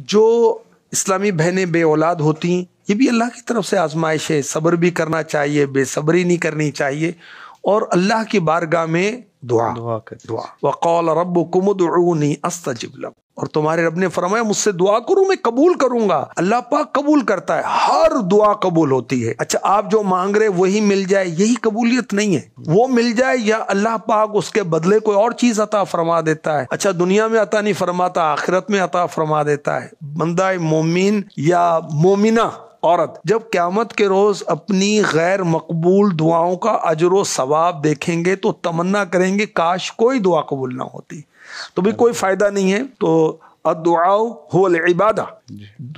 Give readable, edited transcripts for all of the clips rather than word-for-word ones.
جو اسلامی بہنیں بے اولاد ہوتی ہیں یہ بھی اللہ کی طرف سے آزمائش ہے، صبر بھی کرنا چاہیے، بے صبری نہیں کرنی چاہیے، اور اللہ کی بارگاہ میں دعا وَقَالَ رَبُّكُمُ ادْعُونِي أَسْتَجِبْ لَكُمْ، اور تمہارے رب نے فرمایا مجھ سے دعا کرو میں قبول کروں گا۔ اللہ پاک قبول کرتا ہے، ہر دعا قبول ہوتی ہے۔ اچھا آپ جو مانگ رہے وہی مل جائے یہی قبولیت نہیں ہے، وہ مل جائے یا اللہ پاک اس کے بدلے کوئی اور چیز عطا فرما دیتا ہے۔ اچھا دنیا میں عطا نہیں فرماتا، آخرت میں عطا فرما دیتا ہے۔ بندہ مومن یا مومنہ عورت جب قیامت کے روز اپنی غیر مقبول دعاؤں کا اجر و ثواب دیکھیں گے تو تمنا کریں گے کاش کوئی دعا قبول نہ ہوتی، تو بھی کوئی فائدہ نہیں ہے۔ تو الدعاء هو العبادہ،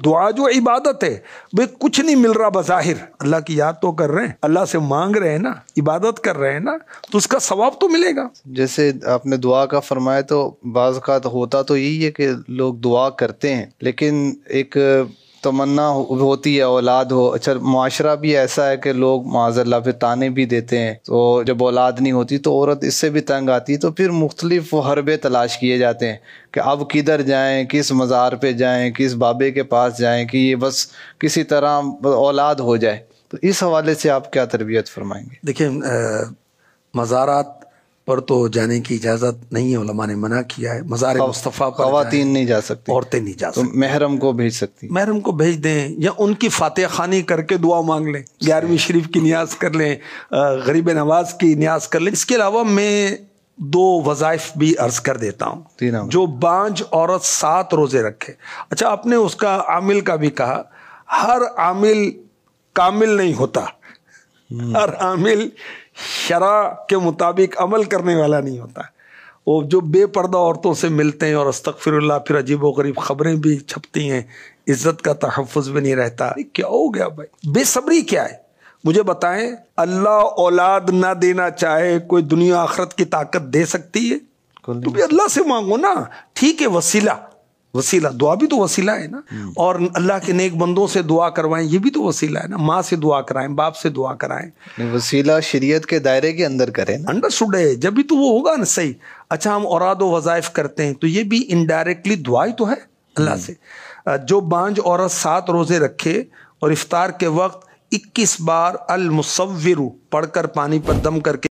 دعا جو عبادت ہے، بھئی کچھ نہیں مل رہا بظاہر، اللہ کی یاد تو کر رہے ہیں، اللہ سے مانگ رہے ہیں نا، عبادت کر رہے ہیں نا، تو اس کا ثواب تو ملے گا۔ جیسے آپ نے دعا کا فرمایا تو بعض اوقات ہوتا تو یہی ہے کہ لوگ دعا کرتے ہیں لیکن ایک تمنا ہوتی ہے اولاد ہو۔ اچھا معاشرہ بھی ایسا ہے کہ لوگ معاذ اللہ پھر تانے بھی دیتے ہیں، تو جب اولاد نہیں ہوتی تو عورت اس سے بھی تنگ آتی ہے، تو پھر مختلف حربے تلاش کیے جاتے ہیں کہ اب کدھر جائیں، کس مزار پہ جائیں، کس بابے کے پاس جائیں کہ یہ بس کسی طرح اولاد ہو جائے۔ تو اس حوالے سے آپ کیا تربیت فرمائیں گے؟ دیکھیں مزارات پر تو جانے کی اجازت نہیں ہے، علماء نے منع کیا ہے۔ مزار مصطفیٰ پر خواتین نہیں جا سکتی، عورتیں نہیں جا تو سکتی، محرم کو بھیج سکتی، محرم کو بھیج دیں یا ان کی فاتحہ خوانی کر کے دعا مانگ لیں، 11ویں شریف کی نیاز کر لیں، غریب نواز کی نیاز کر لیں۔ اس کے علاوہ میں 2 وظائف بھی عرض کر دیتا ہوں۔ جو بانجھ عورت 7 روزے رکھے، اچھا آپ نے اس کا عامل کا بھی کہا، ہر عامل کامل نہیں ہوتا، ہر عامل شرع کے مطابق عمل کرنے والا نہیں ہوتا۔ وہ جو بے پردہ عورتوں سے ملتے ہیں اور استغفر اللہ، پھر عجیب و غریب خبریں بھی چھپتی ہیں، عزت کا تحفظ بھی نہیں رہتا، کیا ہو گیا بھائی؟ بے صبری کیا ہے مجھے بتائیں؟ اللہ اولاد نہ دینا چاہے کوئی دنیا آخرت کی طاقت دے سکتی ہے؟ تو بھی اللہ سے مانگو نا، ٹھیک ہے وسیلہ دعا بھی تو وسیلہ ہے نا، اور اللہ کے نیک بندوں سے دعا کروائیں یہ بھی تو وسیلہ ہے نا، ماں سے دعا کرائیں، باپ سے دعا کرائیں، وسیلہ شریعت کے دائرے کے اندر کریں نا، انڈرسٹوڈ ہے، جب بھی تو وہ ہوگا نا صحیح۔ اچھا ہم اوراد و وظائف کرتے ہیں تو یہ بھی انڈائریکٹلی دعا ہی تو ہے اللہ سے۔ جو بانجھ عورت 7 روزے رکھے اور افطار کے وقت 21 بار المصور پڑھ کر پانی پر دم کر کے